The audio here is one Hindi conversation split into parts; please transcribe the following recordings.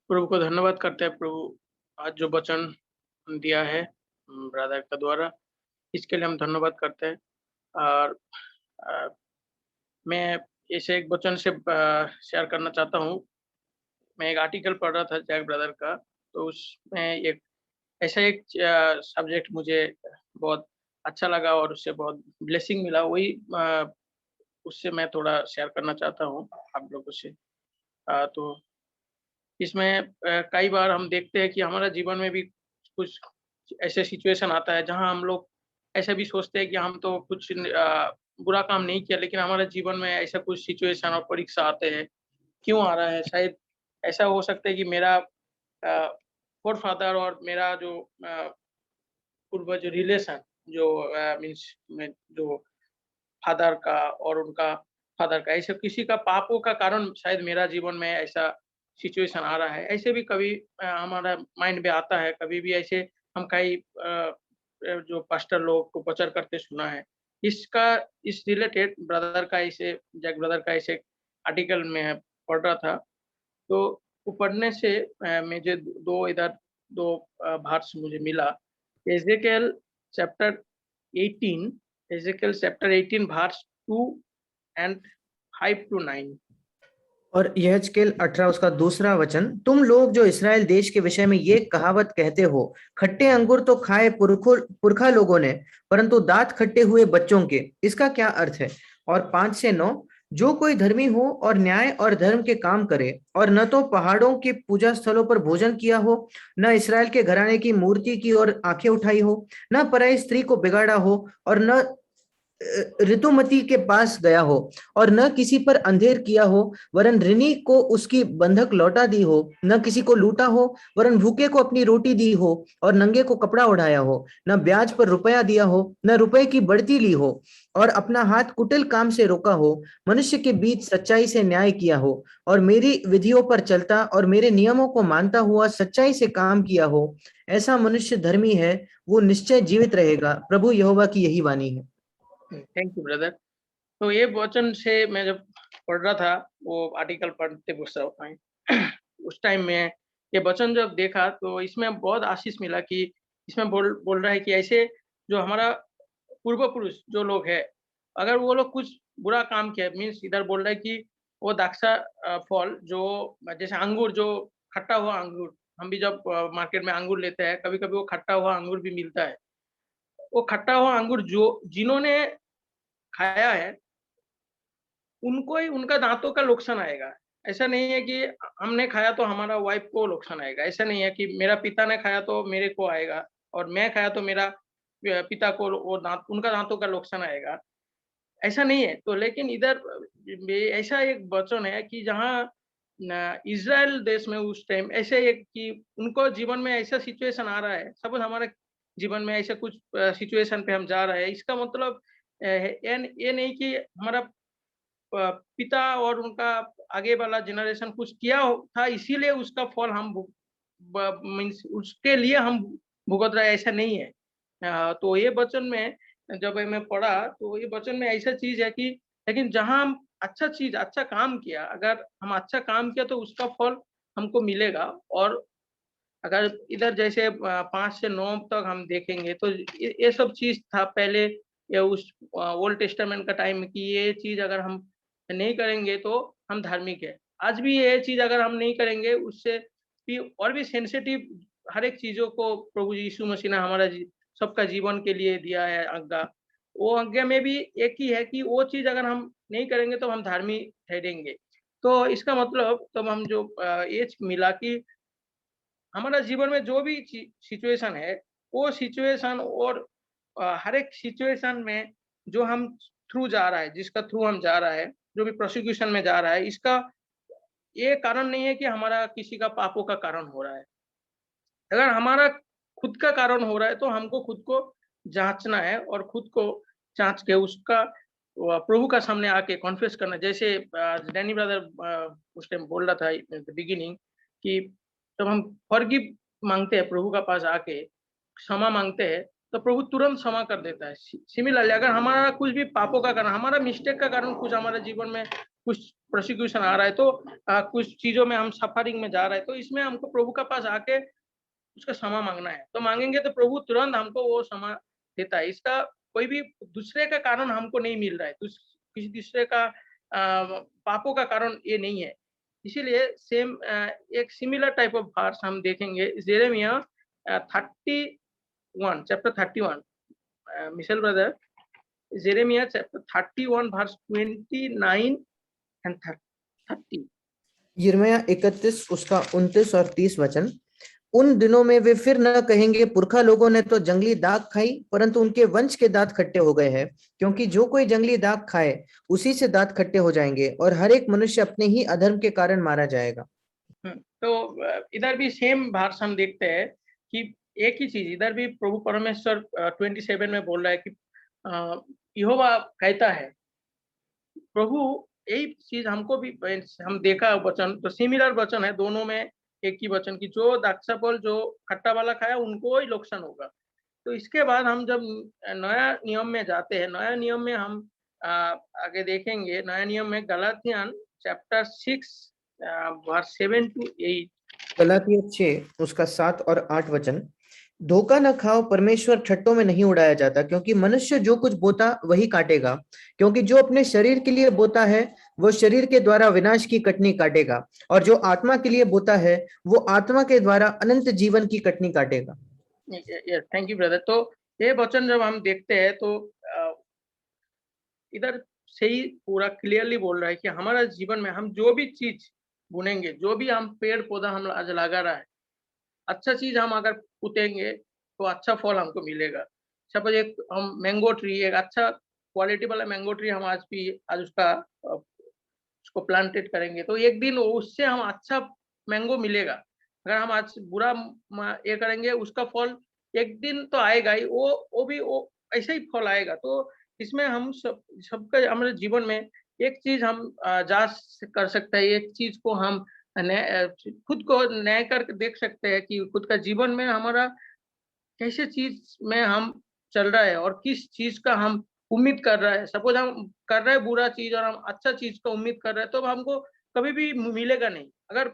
प्रभु को धन्यवाद करते हैं। प्रभु आज जो वचन दिया है ब्रदर का द्वारा, इसके लिए हम धन्यवाद करते हैं। और अ, मैं इसे एक वचन से शेयर करना चाहता हूँ। मैं एक आर्टिकल पढ़ रहा था जैक ब्रदर का, तो उसमें एक ऐसा एक सब्जेक्ट मुझे बहुत अच्छा लगा और उससे बहुत ब्लेसिंग मिला। वही उससे मैं थोड़ा शेयर करना चाहता हूँ आप लोगों से। तो इसमें कई बार हम देखते हैं कि हमारा जीवन में भी कुछ ऐसे सिचुएशन आता है जहाँ हम लोग ऐसा भी सोचते हैं कि हम तो कुछ बुरा काम नहीं किया, लेकिन हमारे जीवन में ऐसा कुछ सिचुएशन और परीक्षा आते हैं। क्यों आ रहा है? शायद ऐसा हो सकता है कि मेरा फ़ोरफ़ादर और मेरा जो पूर्वज रिलेशन जो मीन्स में जो फादर का और उनका फादर का, ऐसे किसी का पापों का कारण शायद मेरा जीवन में ऐसा सिचुएशन आ रहा है। ऐसे भी कभी हमारा माइंड में आता है, कभी भी ऐसे हम कई जो पास्टर लोग को प्रचार करते सुना है। इसका इस रिलेटेड ब्रदर का ऐसे जैक ब्रदर का ऐसे आर्टिकल में पढ़ रहा था। तो वो पढ़ने से मुझे 2 भार्स मुझे मिला। Ezekiel chapter 18 Ezekiel chapter 18 verse 2 and 5 to 9। और यहेजकेल 18 उसका दूसरा वचन, तुम लोग जो इसराइल देश के विषय में ये कहावत कहते हो, खट्टे अंगूर तो खाए पुरखा लोगों ने, परंतु दांत खट्टे हुए बच्चों के, इसका क्या अर्थ है? और 5 से 9, जो कोई धर्मी हो और न्याय और धर्म के काम करे और न तो पहाड़ों के पूजा स्थलों पर भोजन किया हो, न इसराइल के घराने की मूर्ति की ओर आंखें उठाई हो, न पराई स्त्री को बिगाड़ा हो, और न ऋतुमती के पास गया हो, और न किसी पर अंधेर किया हो, वरन ऋणी को उसकी बंधक लौटा दी हो, न किसी को लूटा हो, वरन भूखे को अपनी रोटी दी हो, और नंगे को कपड़ा ओढ़ाया हो, न ब्याज पर रुपया दिया हो, न रुपए की बढ़ती ली हो, और अपना हाथ कुटिल काम से रोका हो, मनुष्य के बीच सच्चाई से न्याय किया हो, और मेरी विधियों पर चलता और मेरे नियमों को मानता हुआ सच्चाई से काम किया हो, ऐसा मनुष्य धर्मी है, वो निश्चय जीवित रहेगा। प्रभु यहोवा की यही वाणी है। Thank you brother. तो ये वचन से मैं जब पढ़ रहा था, वो आर्टिकल पढ़ते उस टाइम में ये वचन जब देखा तो इसमें बहुत आशीष मिला कि इसमें बोल बोल रहा है कि ऐसे जो हमारा पूर्व पुरुष जो लोग हैं, अगर वो लोग कुछ बुरा काम किया मीन्स इधर बोल रहा है कि वो द्राक्षा फल जो जैसे अंगूर जो खट्टा हुआ अंगूर, हम भी जब मार्केट में अंगूर लेते हैं, कभी-कभी वो खट्टा हुआ अंगूर भी मिलता है। वो खट्टा हुआ अंगूर जो जिन्होंने खाया है, उनको ही उनका दाँतों का नुकसान आएगा। ऐसा नहीं है कि हमने खाया तो हमारा वाइफ़ को नुकसान आएगा। ऐसा नहीं है कि मेरा पिता ने खाया तो मेरे को आएगा और मैं खाया तो मेरा पिता को वो दाँत उनका दाँतों का नुकसान आएगा। ऐसा नहीं है। तो लेकिन इधर ऐसा एक वचन है कि जहाँ न इज़राइल देश में उस टाइम ऐसे एक कि उनको जीवन में ऐसा सिचुएशन आ रहा है, सपोज़ हमारे जीवन में ऐसा कुछ सिचुएशन पे हम जा रहे हैं। इसका मतलब ये नहीं कि हमारा पिता और उनका आगे वाला जनरेशन कुछ किया हो था, इसीलिए उसका फल हम भुग ब मीन्स उसके लिए हम भुगत रहे हैं, ऐसा नहीं है। तो ये वचन में जब मैं पढ़ा तो ये वचन में ऐसा चीज़ है कि लेकिन जहाँ हम अच्छा चीज़, अच्छा काम किया, अगर हम अच्छा काम किया तो उसका फल हमको मिलेगा। और अगर इधर जैसे 5 से 9 तक हम देखेंगे तो ये सब चीज़ था पहले या उस ओल्ड टेस्टामेंट का टाइम कि ये चीज़ अगर हम नहीं करेंगे तो हम धार्मिक है। आज भी ये चीज़ अगर हम नहीं करेंगे उससे भी और भी सेंसिटिव हर एक चीज़ों को प्रभु यीशु मसीह ने हमारा सबका जीवन के लिए दिया है आज्ञा। वो आज्ञा में भी एक ही है कि वो चीज़ अगर हम नहीं करेंगे तो हम धार्मिक ठहरेंगे। तो इसका मतलब तब हम जो ये मिला कि हमारा जीवन में जो भी सिचुएशन है, वो सिचुएशन और हर एक सिचुएशन में जो हम थ्रू जा रहा है, जिसका थ्रू हम जा रहा है, जो भी प्रोसिक्यूशन में जा रहा है, इसका ये कारण नहीं है कि हमारा किसी का पापों का कारण हो रहा है। अगर हमारा खुद का कारण हो रहा है, तो हमको खुद को जाँचना है और खुद को जाँच के उसका प्रभु का सामने आके कॉन्फेस करना है। जैसे डैनी ब्रदर उस टाइम बोल रहा था इन द बिगिनिंग कि जब हम फॉरगिव माँगते हैं प्रभु के पास आके, क्षमा माँगते हैं, तो प्रभु तुरंत क्षमा कर देता है। सिमिलरली अगर हमारा कुछ भी पापों का कारण, हमारा मिस्टेक का कारण कुछ हमारे जीवन में कुछ प्रोसिक्यूशन आ रहा है, तो कुछ चीजों में हम सफरिंग में जा रहे हैं, तो इसमें हमको प्रभु के पास आके उसका क्षमा मांगना है। तो मांगेंगे तो प्रभु तुरंत हमको वो क्षमा देता है। इसका कोई भी दूसरे का कारण हमको नहीं मिल रहा है, किसी दूसरे का पापों का कारण ये नहीं है। इसीलिए एक सिमिलर टाइप ऑफ वर्स हम देखेंगे यिर्मयाह 31 चैप्टर 31, मिशेल ब्रदर, यिर्मयाह चैप्टर 31 वर्स 29 एंड 30। यिर्मयाह 31 उसका 29 और 30 वचन। उन दिनों में वे फिर न कहेंगे पुरखा लोगों ने तो जंगली दाख खाई, परंतु उनके वंश के दांत खट्टे हो गए हैं, क्योंकि जो कोई जंगली दाख खाए उसी से दांत खट्टे हो जाएंगे, और हर एक मनुष्य अपने ही अधर्म के कारण मारा जाएगा। तो इधर भी सेम वर्स हम देखते हैं कि एक ही चीज इधर भी प्रभु परमेश्वर 27 में बोल रहा है कि यहोवा कहता है, प्रभु यही चीज हमको भी हम देखा वचन, तो सिमिलर वचन है दोनों में, एक ही वचन की जो द्राक्षाफल जो खट्टा वाला खाया उनको ही नुकसान होगा। तो इसके बाद हम जब नया नियम में जाते हैं, नया नियम में हम आगे देखेंगे, नया नियम में गलातियन चैप्टर 6 वर्स 7 to 8। गलातियों 6 उसका 7 और 8 वचन। धोखा न खाओ, परमेश्वर ठट्टों में नहीं उड़ाया जाता, क्योंकि मनुष्य जो कुछ बोता वही काटेगा। क्योंकि जो अपने शरीर के लिए बोता है वो शरीर के द्वारा विनाश की कटनी काटेगा, और जो आत्मा के लिए बोता है वो आत्मा के द्वारा अनंत जीवन की कटनी काटेगा। Yes, thank you brother. तो ये वचन जब हम देखते हैं तो इधर से ही पूरा क्लियरली बोल रहा है कि हमारा जीवन में हम जो भी चीज बुनेंगे, जो भी हम पेड़ पौधा हम आज लगा रहा है, अच्छा चीज हम अगर पुतेंगे तो अच्छा फल हमको मिलेगा। सपोज एक हम मैंगो ट्री, एक अच्छा क्वालिटी वाला मैंगो ट्री हम आज उसका उसको प्लांटेड करेंगे तो एक दिन उससे हम अच्छा मैंगो मिलेगा। अगर हम आज बुरा ये करेंगे उसका फल एक दिन तो आएगा ही, वो भी वो ऐसा ही फल आएगा। तो इसमें हम सबका हमारे जीवन में एक चीज हम जांच कर सकते हैं, एक चीज को हम खुद को न्याय करके देख सकते हैं कि खुद का जीवन में हमारा कैसे चीज में हम चल रहा है और किस चीज का हम उम्मीद कर रहा है। सपोज हम कर रहे हैं बुरा चीज और हम अच्छा चीज का उम्मीद कर रहे हैं तो हमको कभी भी मिलेगा नहीं। अगर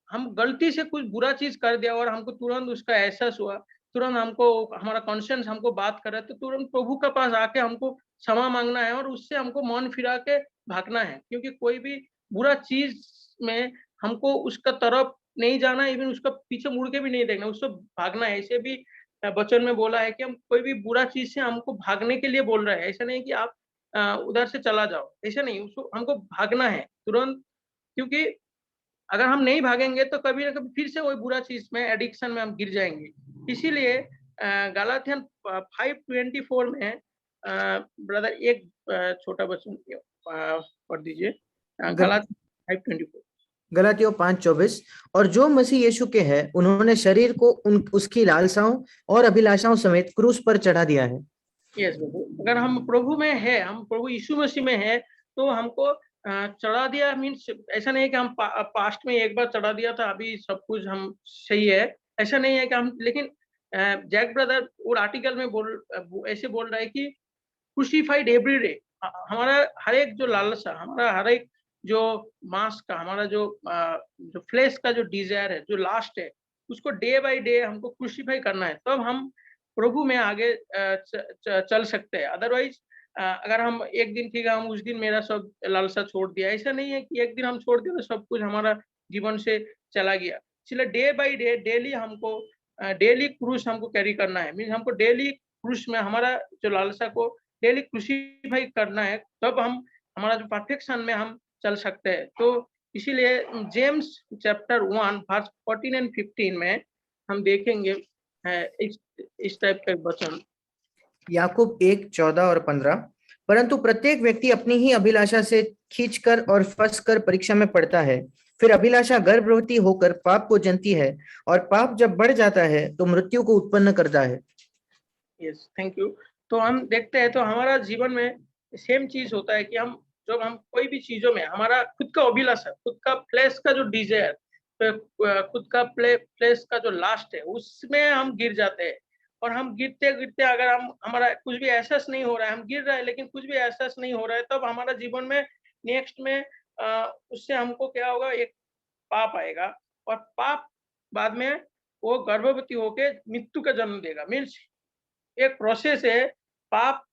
हम गलती से कुछ बुरा चीज कर दिया और हमको तुरंत उसका एहसास हुआ, तुरंत हमको हमारा कॉन्शियस हमको बात कर रहा है, तो तुरंत प्रभु के पास आके हमको क्षमा मांगना है और उससे हमको मन फिरा के भागना है। क्योंकि कोई भी बुरा चीज में हमको उसका तरफ नहीं जाना, इवन उसका पीछे मुड़ के भी नहीं देखना, उससे भागना है। ऐसे भी वचन में बोला है कि हम कोई भी बुरा चीज से हमको भागने के लिए बोल रहा है। ऐसा नहीं कि आप उधर से चला जाओ, ऐसा नहीं, उसको हमको भागना है तुरंत। क्योंकि अगर हम नहीं भागेंगे तो कभी ना कभी फिर से वही बुरा चीज में, एडिक्शन में हम गिर जाएंगे। इसीलिए गलातियन 5:24 में ब्रदर एक छोटा बच्चन पढ़ दीजिए, गलातियन 5:24। गलातियों 5:24। और जो मसीह यीशु के हैं उन्होंने शरीर को उसकी लालसाओं और अभिलाषाओं समेत क्रूस पर चढ़ा दिया है। यस, अगर हम प्रभु में है, हम प्रभु यीशु मसीह में है, तो हमको चढ़ा दिया मीन्स ऐसा नहीं है कि हम पास्ट में एक बार चढ़ा दिया था, अभी सब कुछ हम सही है, ऐसा नहीं है कि हम। लेकिन जैक ब्रदर और आर्टिकल में ऐसे बोल रहा है कि क्रूसिफाइड एवरी डे। हमारा हर एक जो लालसा, हमारा हर एक जो मांस का, हमारा जो फ्लेश का जो डिजायर है, जो लास्ट है, उसको डे बाय डे हमको क्रूसिफाई करना है, तब हम प्रभु में आगे चल सकते हैं। अदरवाइज अगर हम एक दिन ठीक है, हम उस दिन मेरा सब लालसा छोड़ दिया, ऐसा नहीं है कि एक दिन हम छोड़ दिया तो सब कुछ हमारा जीवन से चला गया। इसलिए डे बाय डे डेली हमको डेली क्रूस हमको कैरी करना है। मीन्स हमको डेली क्रूस में हमारा जो लालसा को डेली क्रूसीफाई करना है, तब हम हमारा जो परफेक्शन में हम चल सकते हैं। तो इसीलिए जेम्स चैप्टर 1 वर्स 14 एंड 15 में हम देखेंगे इस टाइप का वचन। याकूब 1:14 और 15। परंतु प्रत्येक व्यक्ति अपनी ही अभिलाषा से खींचकर और फंसकर परीक्षा में पड़ता है। फिर अभिलाषा गर्भवती होकर पाप को जनती है, और पाप जब बढ़ जाता है तो मृत्यु को उत्पन्न करता है। Yes, thank you. तो हम देखते हैं तो हमारा जीवन में सेम चीज होता है कि हम जब हम कोई भी चीजों में हमारा खुद का अभिलाषा, खुद का फ्लेश का जो डिजायर, तो खुद का फ्लेश का जो लास्ट है, उसमें हम गिर जाते हैं। और हम गिरते गिरते अगर हम हमारा कुछ भी एहसास नहीं हो रहा है, हम गिर रहे हैं लेकिन कुछ भी एहसास नहीं हो रहा है, तब हमारा जीवन में नेक्स्ट में उससे हमको क्या होगा, एक पाप आएगा और पाप बाद में वो गर्भवती होके मृत्यु का जन्म देगा। मीन्स एक प्रोसेस है। पाप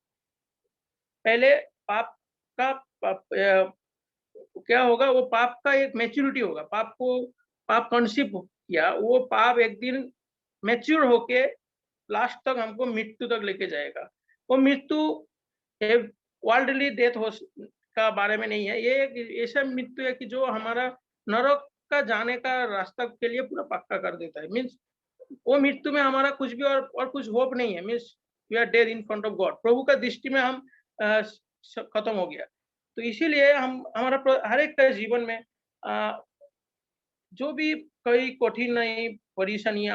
पहले पाप का क्या होगा, वो पाप का एक मैच्योरिटी होगा। पाप कॉन्सीव किया, वो पाप एक दिन मैच्योर होके लास्ट तक हमको मृत्यु तक लेके जाएगा। वो मृत्यु वर्ल्डली डेथ हो का बारे में नहीं है, ये एक ऐसा मृत्यु है कि जो हमारा नरक का जाने का रास्ता के लिए पूरा पक्का कर देता है। मीन्स वो मृत्यु में हमारा कुछ भी और कुछ होप नहीं है। Means we are dead in front of God. प्रभु का दृष्टि में हम खत्म हो गया। तो इसीलिए हम हमारा हर एक का जीवन में जो भी कोई कठिनाई परेशानी है,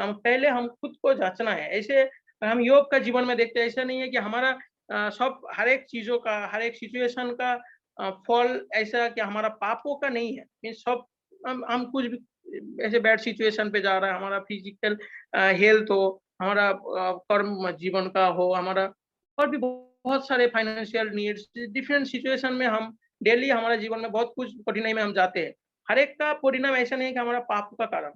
हम खुद को जांचना है। ऐसे हम योग का जीवन में देखते हैं, ऐसा नहीं है कि हमारा सब हर एक चीजों का, हर एक सिचुएशन का फल ऐसा कि हमारा पापों का नहीं है। मीन्स सब हम कुछ भी ऐसे बैड सिचुएशन पे जा रहा है, हमारा फिजिकल हेल्थ हो, हमारा कर्म जीवन का हो, हमारा और भी बहुत सारे फाइनेंशियल नीड्स, डिफरेंट सिचुएशन में हम डेली हमारे जीवन में बहुत कुछ कठिनाई में हम जाते हैं। हर एक का परिणाम ऐसा नहीं है कि हमारा पाप का कारण।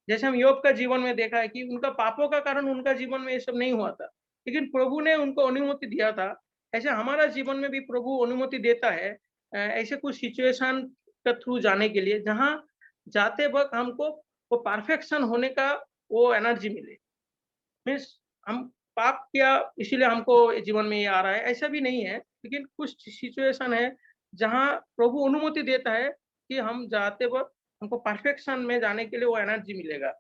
जैसे हम योग का जीवन में देखा है कि उनका पापों का कारण उनका जीवन में ये सब नहीं हुआ था, लेकिन प्रभु ने उनको अनुमति दिया था। ऐसे हमारा जीवन में भी प्रभु अनुमति देता है ऐसे कुछ सिचुएशन के थ्रू जाने के लिए, जहाँ जाते वक़्त हमको वो परफेक्शन होने का वो एनर्जी मिले। मीन्स हम पाप किया इसीलिए हमको जीवन में ये आ रहा है, ऐसा भी नहीं है। लेकिन कुछ सिचुएशन है जहाँ प्रभु अनुमति देता है कि हम जाते वक़्त हमको परफेक्शन में जाने के लिए वो एनर्जी मिलेगा।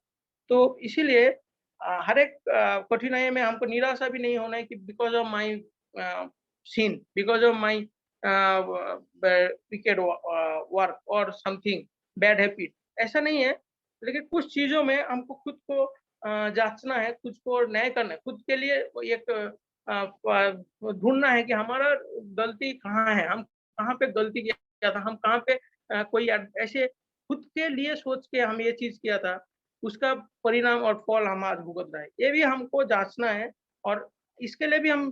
तो इसीलिए हर एक कठिनाई में हमको निराशा भी नहीं होना है कि because of my sin, because of my wicked work और समथिंग बैड हैबिट, ऐसा नहीं है। लेकिन कुछ चीज़ों में हमको खुद को जाँचना है, खुद को न्याय करना है, खुद के लिए एक ढूँढना है कि हमारा गलती कहाँ है, हम कहाँ पे गलती किया था, हम कहाँ पे कोई ऐसे खुद के लिए सोच के हम ये चीज़ किया था, उसका परिणाम और फल हम आज भुगत रहे हैं। ये भी हमको जाँचना है और इसके लिए भी हम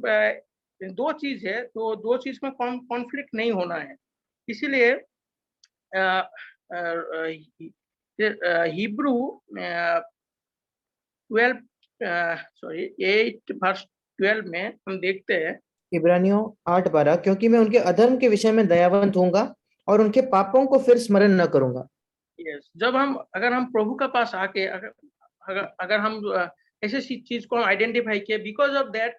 2 चीज़ है, तो 2 चीज़ में कॉन्फ्लिक्ट नहीं होना है। इसीलिए अ हिब्रू 12 सॉरी 8 वर्स 12 में हम देखते हैं। इब्रानियों 8:12, क्योंकि मैं उनके अधर्म के विषय में दयावंत होऊंगा और उनके पापों को फिर स्मरण न करूंगा। यस, जब हम अगर हम प्रभु के पास आके अगर अगर अगर हम ऐसे चीज को आइडेंटिफाई किए, बिकॉज ऑफ दैट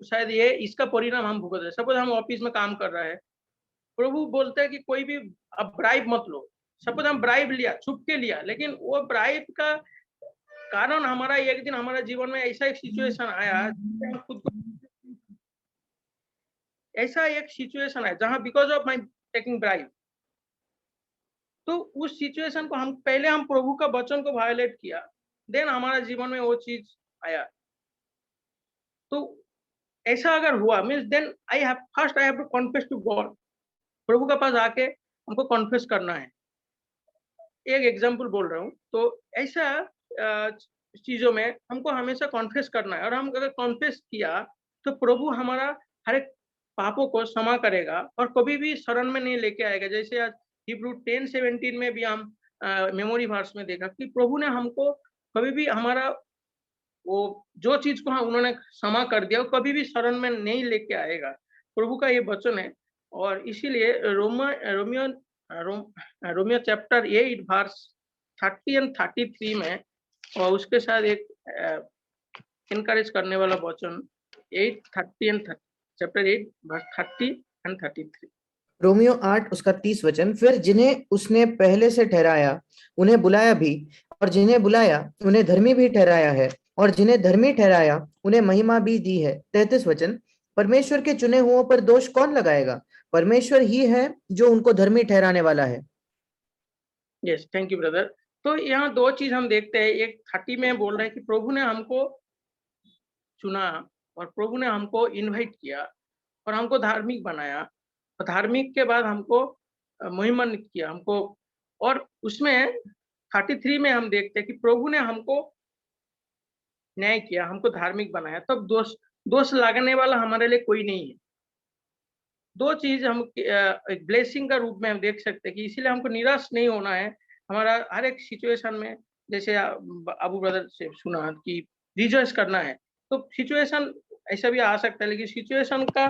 शायद ये इसका परिणाम हम भुगत रहे। सपोज हम ऑफिस में काम कर रहे हैं, प्रभु बोलते हैं कि कोई भी अब ब्राइब मत लो। सपोज हम ब्राइब लिया, छुप के लिया, लेकिन वो ब्राइब का कारण हमारा एक दिन हमारा जीवन में ऐसा एक सिचुएशन आया जिससे हम खुद को ऐसा एक सिचुएशन है जहाँ because of my taking bribe, तो उस सिचुएशन को हम प्रभु का वचन को वायलेट किया, देन हमारा जीवन में वो चीज आया। तो ऐसा अगर हुआ means then I have to confess to God. प्रभु के पास आके हमको कॉन्फेस करना है। एक एग्जांपल बोल रहा हूँ, तो ऐसा चीजों में हमको हमेशा कॉन्फेस करना है, और हम अगर कॉन्फेस किया तो प्रभु हमारा हर एक पापों को क्षमा करेगा और कभी भी शरण में नहीं लेके आएगा। जैसे आज हिब्रू 10:17 में भी हम मेमोरी वर्स में देखा कि प्रभु ने हमको कभी भी हमारा वो जो चीज को उन्होंने क्षमा कर दिया, वो कभी भी शरण में नहीं लेके आएगा। प्रभु का ये वचन है। और इसीलिए रोमियो चैप्टर 8 वर्स 30 एंड 33 में और उसके साथ एक इनकरेज करने वाला वचन 8:30 एंड चैप्टर 8 वर्स 30 एंड 33। रोमियो 8 उसका 30 वचन, फिर जिन्हें उसने पहले से ठहराया उन्हें बुलाया भी, और जिन्हें बुलाया उन्हें धर्मी भी ठहराया है, और जिन्हें धर्मी ठहराया उन्हें महिमा भी दी है। 33 वचन, परमेश्वर के चुने हुओं पर दोष कौन लगाएगा? परमेश्वर ही है जो उनको धर्मी ठहराने वाला है। Yes, thank you brother. तो यहाँ 2 चीज हम देखते हैं। एक 30 में बोल रहे हैं कि प्रभु ने हमको चुना और प्रभु ने हमको इनवाइट किया और हमको धार्मिक बनाया, और धार्मिक के बाद हमको महिमान्वित किया हमको। और उसमें 33 में हम देखते हैं कि प्रभु ने हमको न्याय किया, हमको धार्मिक बनाया। तब दोष दोष लगाने वाला हमारे लिए कोई नहीं है। दो चीज हम एक ब्लेसिंग का रूप में हम देख सकते हैं कि इसीलिए हमको निराश नहीं होना है हमारा हर एक सिचुएशन में। जैसे अबू ब्रदर से सुना कि रिजॉइस करना है, तो सिचुएशन ऐसा भी आ सकता है, लेकिन सिचुएशन का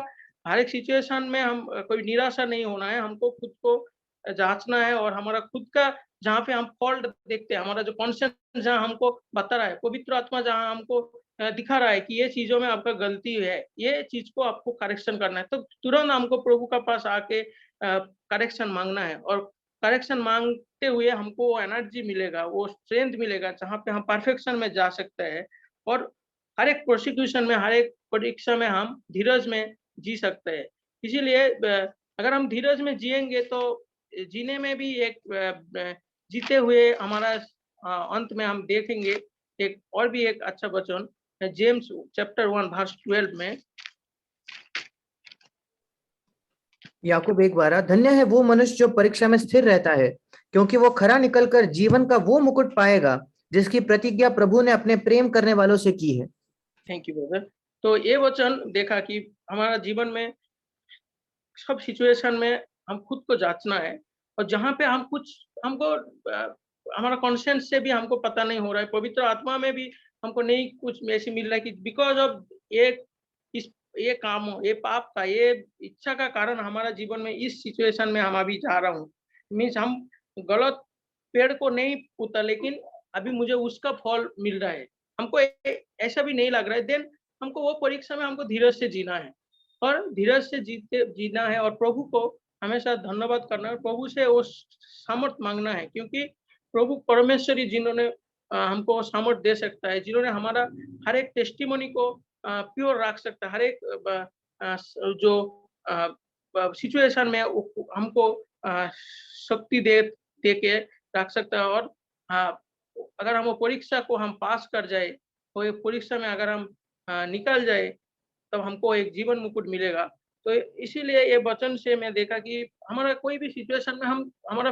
हर एक सिचुएशन में हम कोई निराशा नहीं होना है, हमको खुद को जांचना है और हमारा खुद का जहाँ पे हम फॉल्ट देखते हैं, हमारा जो कॉन्शियस जहाँ हमको बता रहा है, पवित्र आत्मा जहाँ हमको दिखा रहा है कि ये चीजों में आपका गलती है, ये चीज को आपको करेक्शन करना है, तो तुरंत हमको प्रभु का पास आके करेक्शन मांगना है। और करेक्शन मांगते हुए हमको वो एनर्जी मिलेगा, वो स्ट्रेंथ मिलेगा, जहाँ पे हम परफेक्शन में जा सकते हैं। और हर एक प्रोसिक्यूशन में, हर एक परीक्षा में हम धीरज में जी सकते हैं। इसीलिए अगर हम धीरज में जिएंगे तो जीने में भी एक जीते हुए हमारा अंत में हम देखेंगे। एक और भी एक अच्छा वचन है जेम्स चैप्टर 1 वर्स 12 में। याकूब 1:12, धन्य है वो मनुष्य जो परीक्षा में स्थिर रहता है, क्योंकि वो खरा निकलकर जीवन का वो मुकुट पाएगा जिसकी प्रतिज्ञा प्रभु ने अपने प्रेम करने वालों से की है। Thank you brother. तो ये वचन देखा कि हमारा जीवन में सब सिचुएशन में हम खुद को जांचना है, और जहाँ पे हम कुछ हमको हमारा कॉन्शियंस से भी हमको पता नहीं हो रहा है, पवित्र आत्मा में भी हमको नहीं कुछ ऐसे मिल रहा है कि बिकॉज ऑफ ये काम हो, ये पाप का, ये इच्छा का कारण हमारा जीवन में इस सिचुएशन में हम अभी जा रहा हूँ, मीन्स हम गलत पेड़ को नहीं पुता, लेकिन अभी मुझे उसका फल मिल रहा है, हमको ऐसा भी नहीं लग रहा है, देन हमको वो परीक्षा में हमको धीरज से जीना है और धीरज से जीना है और प्रभु को हमेशा धन्यवाद करना है, प्रभु से वो सामर्थ मांगना है, क्योंकि प्रभु परमेश्वर ही जिन्होंने हमको सामर्थ दे सकता है, जिन्होंने हमारा हर एक टेस्टिमोनी को प्योर रख सकता है, हर एक जो सिचुएशन में हमको शक्ति दे के रख सकता है। और अगर हम वो परीक्षा को हम पास कर जाए, तो ये परीक्षा में अगर हम निकल जाए, तब हमको एक जीवन मुकुट मिलेगा। तो इसीलिए ये वचन से मैं देखा कि हमारा कोई भी सिचुएशन में हम हमारा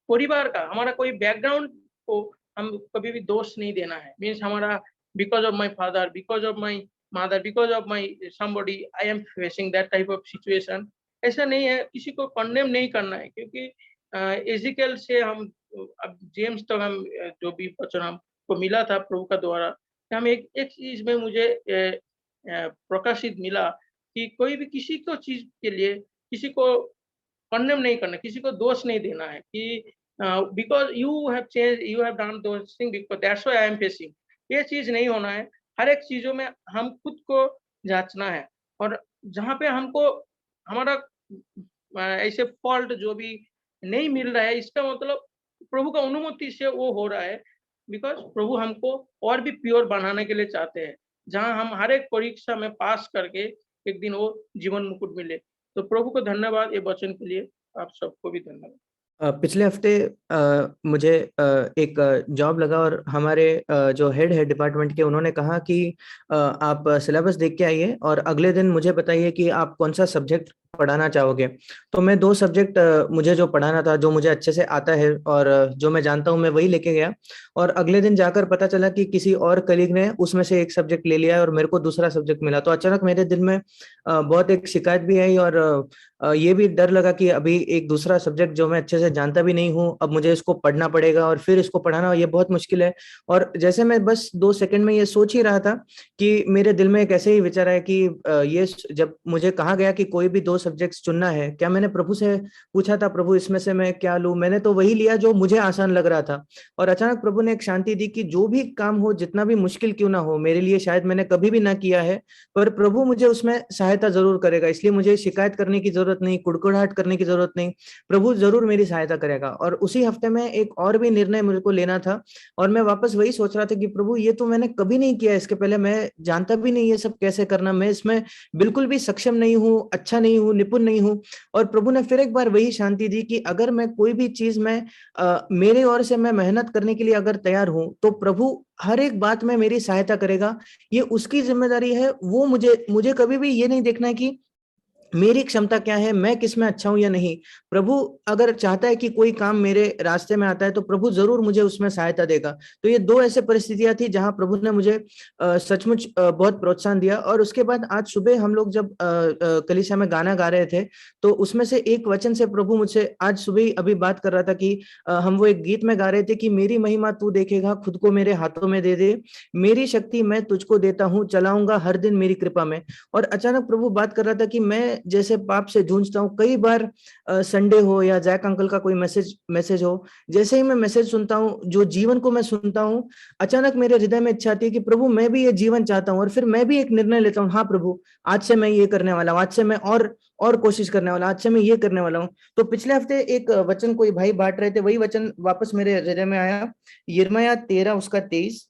परिवार का, हमारा कोई बैकग्राउंड को हम कभी भी दोष नहीं देना है, मीन्स हमारा because of my father, because of my mother, because of my somebody I am facing that type of situation, ऐसा नहीं है, किसी को कंडेम नहीं करना है, क्योंकि एजिकल से हम अब जेम्स तक हम जो भी वचन हमको मिला था प्रभु का द्वारा, हम एक चीज में मुझे प्रकाशित मिला कि कोई भी किसी को चीज के लिए किसी को कंडेम नहीं करना, किसी को दोष नहीं देना है कि because you have change, you have done those thing, because that's why I am facing, ये चीज नहीं होना है। हर एक चीजों में हम खुद को जांचना है, और जहाँ पे हमको हमारा ऐसे फॉल्ट जो भी नहीं मिल रहा है, इसका मतलब प्रभु का अनुमति से वो हो रहा है, बिकॉज प्रभु हमको और भी प्योर बनाने के लिए चाहते हैं, जहाँ हम हर एक परीक्षा में पास करके एक दिन वो जीवन मुकुट मिले। तो प्रभु को धन्यवाद ये वचन के लिए, आप सबको भी धन्यवाद। पिछले हफ्ते मुझे एक जॉब लगा और हमारे जो हेड है डिपार्टमेंट के, उन्होंने कहा कि आप सिलेबस देख के आइए और अगले दिन मुझे बताइए कि आप कौन सा सब्जेक्ट पढ़ाना चाहोगे। तो मैं 2 सब्जेक्ट मुझे जो पढ़ाना था, जो मुझे अच्छे से आता है और जो मैं जानता हूँ, मैं वही लेके गया। और अगले दिन जाकर पता चला कि किसी और कलीग ने उसमें से एक सब्जेक्ट ले लिया और मेरे को दूसरा सब्जेक्ट मिला। तो अचानक मेरे दिल में बहुत एक शिकायत भी आई और ये भी डर लगा कि अभी एक दूसरा सब्जेक्ट जो मैं अच्छे से जानता भी नहीं हूँ, अब मुझे इसको पढ़ना पड़ेगा और फिर इसको पढ़ाना, ये बहुत मुश्किल है। और जैसे मैं बस 2 सेकंड में ये सोच ही रहा था कि मेरे दिल में एक ऐसे ही विचार है कि ये जब मुझे कहा गया कि कोई भी 2 सब्जेक्ट्स चुनना है, क्या मैंने प्रभु से पूछा था, प्रभु इसमें से मैं क्या लूं? मैंने तो वही लिया जो मुझे आसान लग रहा था। और अचानक प्रभु ने एक शांति दी कि जो भी काम हो, जितना भी मुश्किल क्यों ना हो, मेरे लिए शायद मैंने कभी भी ना किया है, पर प्रभु मुझे उसमें सहायता जरूर करेगा। इसलिए मुझे शिकायत करने की जरूरत नहीं, कुड़कुड़ाहट करने की जरूरत नहीं, प्रभु जरूर मेरी सहायता करेगा। और उसी हफ्ते में एक और भी निर्णय मुझे को लेना था और मैं वापस वही सोच रहा था कि प्रभु ये तो मैंने कभी नहीं किया, इसके पहले मैं जानता भी नहीं ये सब कैसे करना, मैं इसमें बिल्कुल भी सक्षम नहीं हूँ, अच्छा नहीं हूँ, निपुण नहीं हूँ। और प्रभु ने फिर एक बार वही शांति दी कि अगर मैं कोई भी चीज में मेरे ओर से मैं मेहनत करने के लिए अगर तैयार हूं, तो प्रभु हर एक बात में मेरी सहायता करेगा। ये उसकी जिम्मेदारी है। वो मुझे कभी भी ये नहीं देखना है कि मेरी क्षमता क्या है, मैं किस में अच्छा हूं या नहीं। प्रभु अगर चाहता है कि कोई काम मेरे रास्ते में आता है तो प्रभु जरूर मुझे उसमें सहायता देगा। तो ये दो ऐसे परिस्थितियां थी जहां प्रभु ने मुझे सचमुच बहुत प्रोत्साहन दिया। और उसके बाद आज सुबह हम लोग जब कलीसिया में गाना गा रहे थे तो उसमें से एक वचन से प्रभु मुझसे आज सुबह अभी बात कर रहा था कि हम वो एक गीत में गा रहे थे कि मेरी महिमा तू देखेगा, खुद को मेरे हाथों में दे दे, मेरी शक्ति मैं तुझको देता हूँ, चलाऊंगा हर दिन मेरी कृपा में। और अचानक प्रभु बात कर रहा था कि मैं जैसे पाप से जूझता हूँ कई बार, संडे हो या जैक अंकल का कोई मैसेज हो, जैसे ही मैं मैसेज सुनता हूँ, जो जीवन को मैं सुनता हूँ, अचानक मेरे हृदय में इच्छा आती है कि प्रभु मैं भी ये जीवन चाहता हूँ। और फिर मैं भी एक निर्णय लेता हूँ, हाँ प्रभु आज से मैं ये करने वाला हूँ, आज से मैं और कोशिश करने वाला, आज से मैं ये करने वाला हूँ। तो पिछले हफ्ते एक वचन कोई भाई बांट रहे थे, वही वचन वापस मेरे हृदय में आया, यिर्मयाह 13 उसका 23।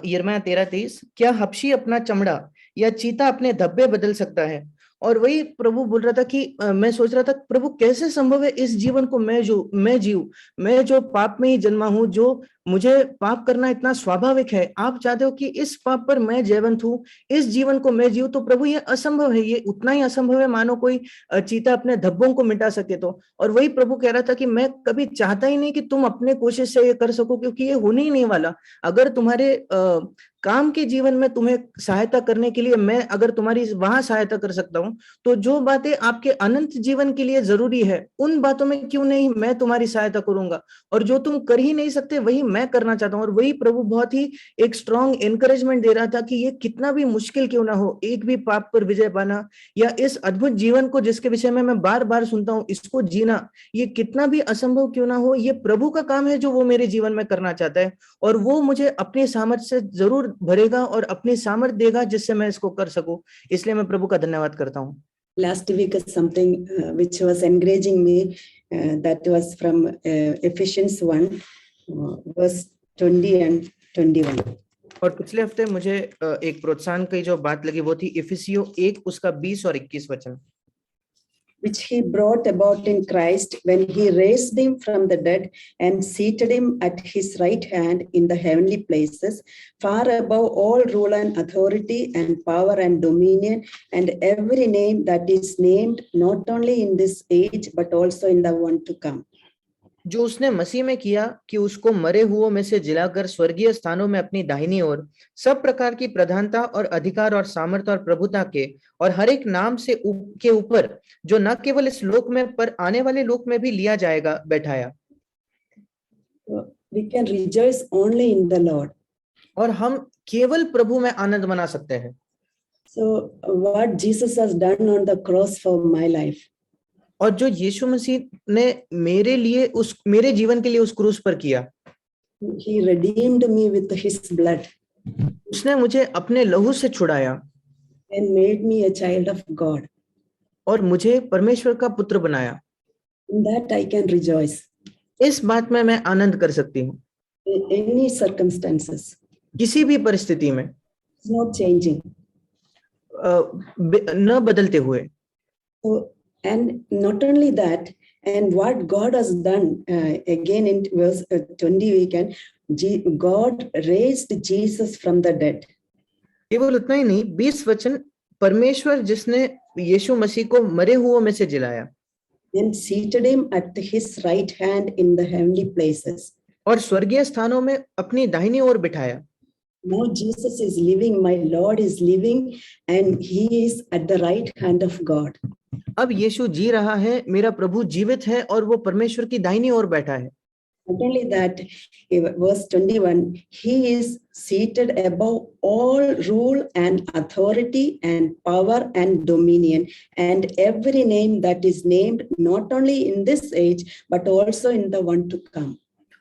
यिर्मयाह 13:23, क्या हबशी अपना चमड़ा या चीता अपने धब्बे बदल सकता है। और वही प्रभु बोल रहा था कि मैं सोच रहा था प्रभु कैसे संभव है इस जीवन को मैं जीऊं, मैं जो पाप में ही जन्मा हूं, जो मुझे पाप करना इतना स्वाभाविक है, आप चाहते हो कि इस पाप पर मैं जयवंत हूं, इस जीवन को मैं जीऊं। तो प्रभु ये असंभव है, ये उतना ही असंभव है मानो कोई चीता अपने धब्बों को मिटा सके। तो और वही प्रभु कह रहा था कि मैं कभी चाहता ही नहीं कि तुम अपने कोशिश से ये कर सको, क्योंकि ये होने ही नहीं वाला। अगर तुम्हारे काम के जीवन में तुम्हें सहायता करने के लिए मैं अगर तुम्हारी वहां सहायता कर सकता हूं, तो जो बातें आपके अनंत जीवन के लिए जरूरी है उन बातों में क्यों नहीं मैं तुम्हारी सहायता करूंगा। और जो तुम कर ही नहीं सकते वही मैं करना चाहता हूं। और वही प्रभु बहुत ही एक स्ट्रॉन्ग एनकरेजमेंट दे रहा था कि ये कितना भी मुश्किल क्यों ना हो, एक भी पाप पर विजय पाना या इस अद्भुत जीवन को जिसके विषय में मैं बार बार सुनता हूं इसको जीना, ये कितना भी असंभव क्यों ना हो, ये प्रभु का काम है जो वो मेरे जीवन में करना चाहता है। और वो मुझे अपने सामर्थ्य से जरूर भरेगा और अपनी सामर्थ्य देगा जिससे मैं इसको कर सकूं। इसलिए मैं प्रभु का धन्यवाद करता हूं। Last week is something which was encouraging me, that was from Ephesians 1 verse 20 and 21. और पिछले हफ्ते मुझे एक प्रोत्साहन की जो बात लगी वो थी इफिसियों 1 उसका 20 और 21 वचन, which he brought about in Christ when he raised him from the dead and seated him at his right hand in the heavenly places, far above all rule and authority and power and dominion and every name that is named, not only in this age but also in the one to come. जो उसने मसीह में किया कि उसको मरे हुओं में से जिलाकर स्वर्गीय स्थानों में अपनी दाहिनी ओर सब प्रकार की प्रधानता और अधिकार और सामर्थ और प्रभुता के और हर एक नाम से के ऊपर जो न केवल इस लोक में पर आने वाले लोक में भी लिया जाएगा बैठाया। We can rejoice only in the Lord. और हम केवल प्रभु में आनंद मना सकते हैं। So what Jesus has done on the cross for my life, और जो यीशु मसीह ने मेरे जीवन के लिए उस क्रूस पर किया, he redeemed me with his blood उसने मुझे अपने लहू से छुड़ाया and made me a child of God. और मुझे परमेश्वर का पुत्र बनाया। In that I can rejoice. इस बात में मैं आनंद कर सकती हूँ। In any circumstances, किसी भी परिस्थिति में, it's not changing. न बदलते हुए। So, and not only that, and what God has done, again in verse 20 we can, God raised Jesus from the dead. केवल उतना ही नहीं, 20 वचन, परमेश्वर जिसने यीशु मसीह को मरे हुओं में से जिलाया And seated him at his right hand in the heavenly places. और स्वर्गीय स्थानों में अपनी दाहिनी ओर बिठाया। Now Jesus is living, my Lord is living, and he is at the right hand of God. अब यीशु जी रहा है, मेरा प्रभु जीवित है और वो परमेश्वर की दाहिनी ओर बैठा है। Not only that, verse 21, he is seated above all rule and authority and power and dominion and every name that is named, not only in this age but also in the one to come.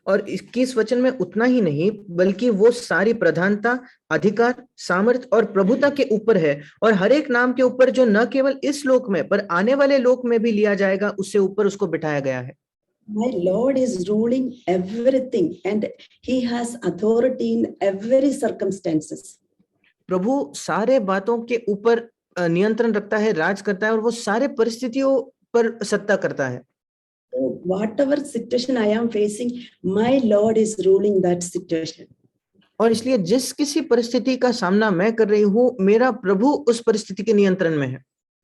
और 21 वचन में उतना ही नहीं बल्कि वो सारी प्रधानता, अधिकार, सामर्थ और प्रभुता के ऊपर है और हर एक नाम के ऊपर जो न केवल इस लोक में पर आने वाले लोक में भी लिया जाएगा, उससे ऊपर उसको बिठाया गया है। My Lord is ruling everything and he has authority in every circumstances. प्रभु सारे बातों के ऊपर नियंत्रण रखता है, राज करता है और वो सारे परिस्थितियों पर सत्ता करता है। So whatever situation I am facing, my Lord is ruling that situation. और इसलिए जिस किसी परिस्थिति का सामना मैं कर रही हूँ, मेरा प्रभु उस परिस्थिति के नियंत्रण में है।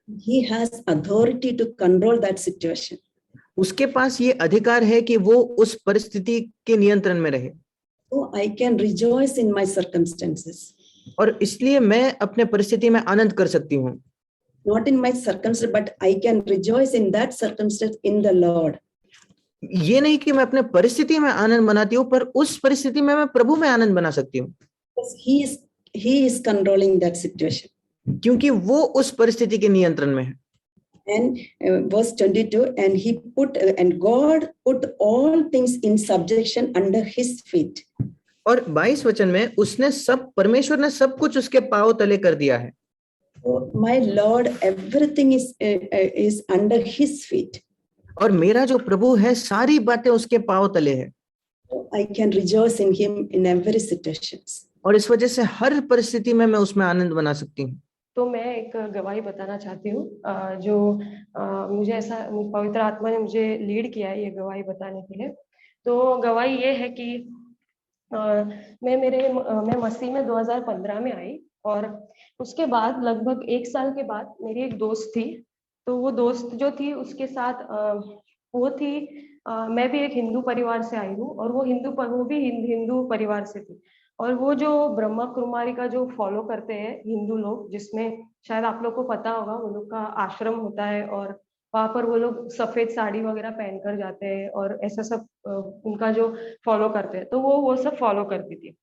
He has authority to control that situation. उसके पास ये अधिकार है कि वो उस परिस्थिति के नियंत्रण में रहे। So I can rejoice in my circumstances. और इसलिए मैं अपने परिस्थिति में आनंद कर सकती हूँ। Not in my circumstance, but I can rejoice in that circumstance in the Lord. ये नहीं कि मैं अपने परिस्थिति में आनंद मनाती हूँ, पर उस परिस्थिति में मैं प्रभु में आनंद मना सकती हूँ, Because he is controlling that situation. क्योंकि वो उस परिस्थिति के नियंत्रण में है। And verse 22, and God put all things in subjection under his feet. और 22 वचन में उसने परमेश्वर ने सब कुछ उसके पांव तले कर दिया है। So my Lord, everything is under his feet. और मेरा जो प्रभु है, सारी बातें उसके पांव तले है। So I can rejoice in him in every situations. और इस वजह से हर परिस्थिति में मैं उसमें आनंद मना सकती हूँ। तो मैं एक गवाही बताना चाहती हूँ, जो मुझे ऐसा पवित्र आत्मा ने मुझे लीड किया है ये गवाही बताने के लिए। तो गवाही ये है कि मैं मसीह में 2015 में आई, और उसके बाद लगभग 1 साल के बाद मेरी एक दोस्त थी। तो वो दोस्त जो थी उसके साथ मैं भी एक हिंदू परिवार से आई हूँ, और वो भी हिंदू परिवार से थी। और वो जो ब्रह्मा कुमारी का जो फॉलो करते हैं हिंदू लोग, जिसमें शायद आप लोग को पता होगा, वो लोग का आश्रम होता है, और वहां पर वो लोग सफेद साड़ी वगैरह पहनकर जाते हैं, और ऐसा सब उनका जो फॉलो करते हैं, तो वो सब फॉलो करती थी।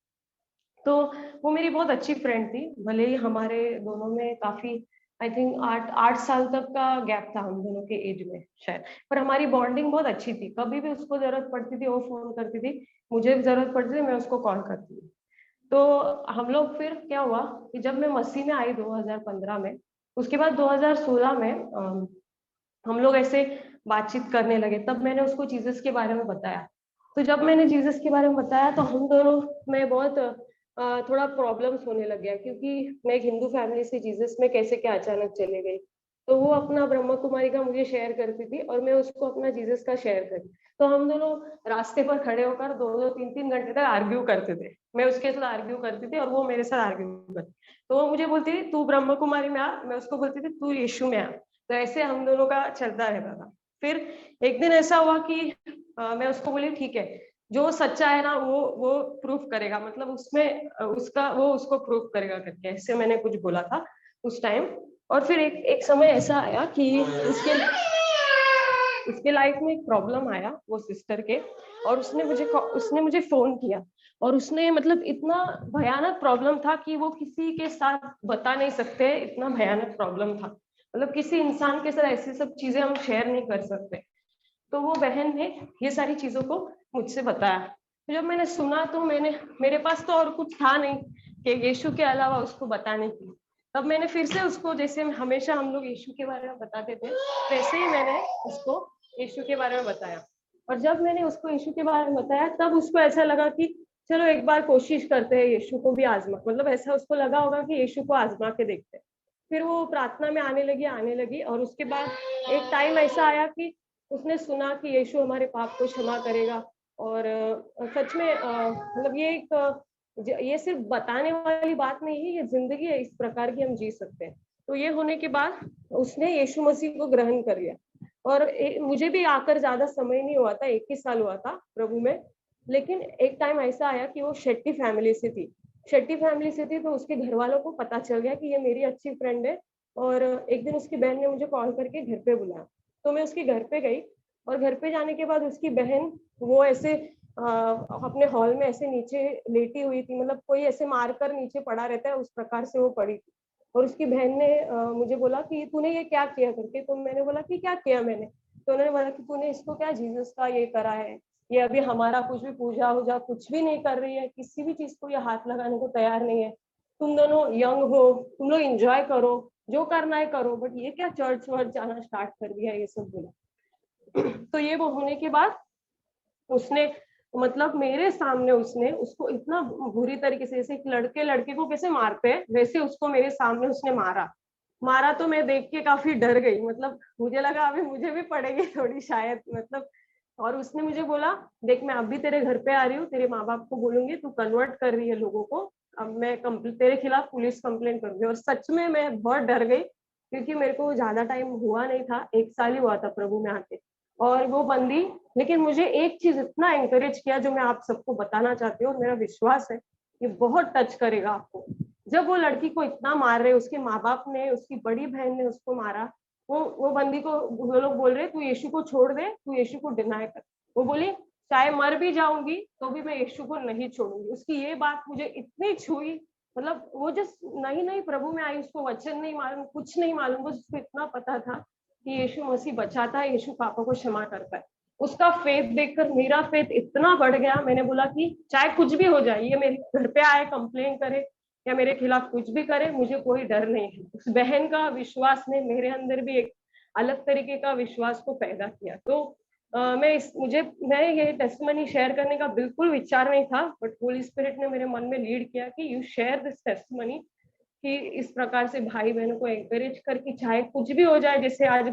तो वो मेरी बहुत अच्छी फ्रेंड थी, भले ही हमारे दोनों में काफी आई थिंक 8 साल तक का गैप था हम दोनों के एज में शायद, पर हमारी बॉन्डिंग बहुत अच्छी थी। कभी भी उसको जरूरत पड़ती थी वो फोन करती थी, मुझे भी जरूरत पड़ती थी मैं उसको कॉल करती थी। तो हम लोग फिर क्या हुआ कि जब मैं मसीह में आई 2015 में, उसके बाद 2016 में हम लोग ऐसे बातचीत करने लगे। तब मैंने उसको जीसस के बारे में बताया। तो जब मैंने जीसस के बारे में बताया तो हम दोनों में बहुत थोड़ा प्रॉब्लम्स होने लग गया, क्योंकि मैं एक हिंदू फैमिली से जीसस में कैसे क्या अचानक चले गई। तो वो अपना ब्रह्मा कुमारी का मुझे शेयर करती थी, और मैं उसको अपना जीसस का शेयर करती। तो हम दोनों रास्ते पर खड़े होकर 2-2, 3-3 घंटे तक आर्ग्यू करते थे। मैं उसके साथ आर्ग्यू करती थी और वो मेरे साथ आर्ग्यू करती। तो वो मुझे बोलती थी तू ब्रह्मा कुमारी में आ, मैं उसको बोलती थी तू यीशु में आ। तो ऐसे हम दोनों का चलता रहता था। फिर एक दिन ऐसा हुआ कि मैं उसको बोली ठीक है, जो सच्चा है ना वो प्रूफ करेगा, मतलब उसमें वो उसको प्रूफ करेगा करके, ऐसे मैंने कुछ बोला था उस टाइम। और फिर एक समय ऐसा आया कि उसके लाइफ में एक प्रॉब्लम आया वो सिस्टर के, और उसने मुझे फोन किया, और उसने मतलब इतना भयानक प्रॉब्लम था कि वो किसी के साथ बता नहीं सकते, इतना भयानक प्रॉब्लम था। मतलब किसी इंसान के साथ ऐसी सब चीजें हम शेयर नहीं कर सकते। तो वो बहन ने ये सारी चीजों को मुझसे बताया। जब मैंने सुना तो मेरे पास तो और कुछ था नहीं कि यीशु के अलावा उसको बताने की। तब मैंने फिर से उसको, जैसे हमेशा हम लोग यीशु के बारे में बताते थे, वैसे ही मैंने उसको यीशु के बारे में बताया। और जब मैंने उसको यीशु के बारे में बताया तब उसको ऐसा लगा कि चलो एक बार कोशिश करते हैं यीशु को भी आजमा, मतलब ऐसा उसको लगा होगा कि यीशु को आजमा के देखते हैं। फिर वो प्रार्थना में आने लगी। और उसके बाद एक टाइम ऐसा आया कि उसने सुना कि यीशु हमारे पाप को क्षमा करेगा। और सच में मतलब ये सिर्फ बताने वाली बात नहीं है, ये जिंदगी है इस प्रकार की हम जी सकते हैं। तो ये होने के बाद उसने यीशु मसीह को ग्रहण कर लिया। और मुझे भी आकर ज्यादा समय नहीं हुआ था, 1 ही साल हुआ था प्रभु में। लेकिन एक टाइम ऐसा आया कि वो शेट्टी फैमिली से थी, तो उसके घर वालों को पता चल गया कि ये मेरी अच्छी फ्रेंड है। और एक दिन उसकी बहन ने मुझे कॉल करके घर पे बुलाया, तो मैं उसके घर पे गई। और घर पे जाने के बाद उसकी बहन वो ऐसे अपने हॉल में ऐसे नीचे लेटी हुई थी, मतलब कोई ऐसे मारकर नीचे पड़ा रहता है उस प्रकार से वो पड़ी थी। और उसकी बहन ने मुझे बोला कि तूने ये क्या किया करके। तो मैंने बोला कि क्या किया मैंने। तो उन्होंने बोला कि तूने इसको क्या जीसस का ये करा है, ये अभी हमारा कुछ भी पूजा वूजा कुछ भी नहीं कर रही है, किसी भी चीज को ये हाथ लगाने को तैयार नहीं है। तुम दोनों यंग हो, तुम लोग एंजॉय करो, जो करना है करो, बट ये क्या चर्च वर्च जाना स्टार्ट कर दिया, ये सब बोला। तो ये वो होने के बाद उसने मतलब मेरे सामने उसने उसको इतना बुरी तरीके से, जैसे लड़के को कैसे मारते हैं वैसे उसको मेरे सामने उसने मारा। तो मैं देख के काफी डर गई, मतलब मुझे लगा अभी मुझे भी पड़ेगी थोड़ी शायद, मतलब। और उसने मुझे बोला देख मैं अभी तेरे घर पे आ रही हूँ, तेरे माँ बाप को बोलूंगी तू कन्वर्ट कर रही है लोगों को, अब मैं तेरे खिलाफ पुलिस कंप्लेंट करूंगी। और सच में मैं बहुत डर गई क्योंकि मेरे को ज्यादा टाइम हुआ नहीं था, 1 साल ही हुआ था प्रभु में आके। और वो बंदी, लेकिन मुझे एक चीज इतना एनकरेज किया जो मैं आप सबको बताना चाहती हूँ, और मेरा विश्वास है कि बहुत टच करेगा आपको। जब वो लड़की को इतना मार रहे, उसके माँ बाप ने, उसकी बड़ी बहन ने उसको मारा, वो बंदी को वो लोग बोल रहे तू यीशु को छोड़ दे, तू यीशु को डिनाई कर। वो बोली चाहे मर भी जाऊंगी तो भी मैं यीशु को नहीं छोड़ूंगी। उसकी ये बात मुझे इतनी छुई, मतलब वो जस्ट नहीं नहीं प्रभु में आई, उसको वचन नहीं मालूम, कुछ नहीं मालूम, बस उसको इतना पता था कि यीशु मसीह बचाता है, यीशु पापों को क्षमा करता है। उसका फेथ देखकर मेरा फेथ इतना बढ़ गया, मैंने बोला कि चाहे कुछ भी हो जाए, ये मेरे घर पे आए कंप्लेन करे या मेरे खिलाफ कुछ भी करे, मुझे कोई डर नहीं है। उस बहन का विश्वास ने मेरे अंदर भी एक अलग तरीके का विश्वास को पैदा किया। तो मैं ये टेस्टिमनी शेयर करने का बिल्कुल विचार नहीं था, बट होली स्पिरिट ने मेरे मन में लीड किया कि यू शेयर दिस टेस्टिमनी, कि इस प्रकार से भाई बहनों को एंकरेज करके चाहे कुछ भी हो जाए। जैसे आज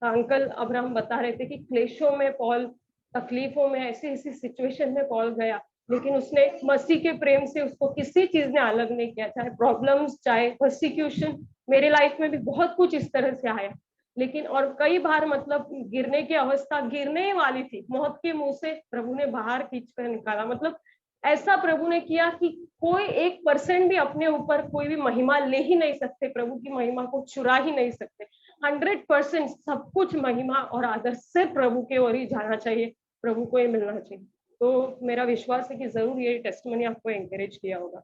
अंकल अब्राहम बता रहे थे कि क्लेशों में पॉल, तकलीफों में, ऐसी ऐसी सिचुएशन में पॉल गया, लेकिन उसने मसीह के प्रेम से उसको किसी चीज ने अलग नहीं किया, चाहे प्रॉब्लम्स, चाहे परसिक्यूशन। मेरे लाइफ में भी बहुत कुछ इस तरह से आया, लेकिन और कई बार मतलब गिरने की अवस्था, गिरने ही वाली थी, मौत के मुंह से प्रभु ने बाहर खींच कर निकाला। मतलब ऐसा प्रभु ने किया कि कोई 1% भी अपने ऊपर कोई भी महिमा ले ही नहीं सकते, प्रभु की महिमा को चुरा ही नहीं सकते। 100% सब कुछ महिमा और आदर सिर्फ प्रभु के ओर ही जाना चाहिए, प्रभु को ही मिलना चाहिए। तो मेरा विश्वास है कि जरूर ये टेस्टिमनी आपको एनकरेज किया होगा।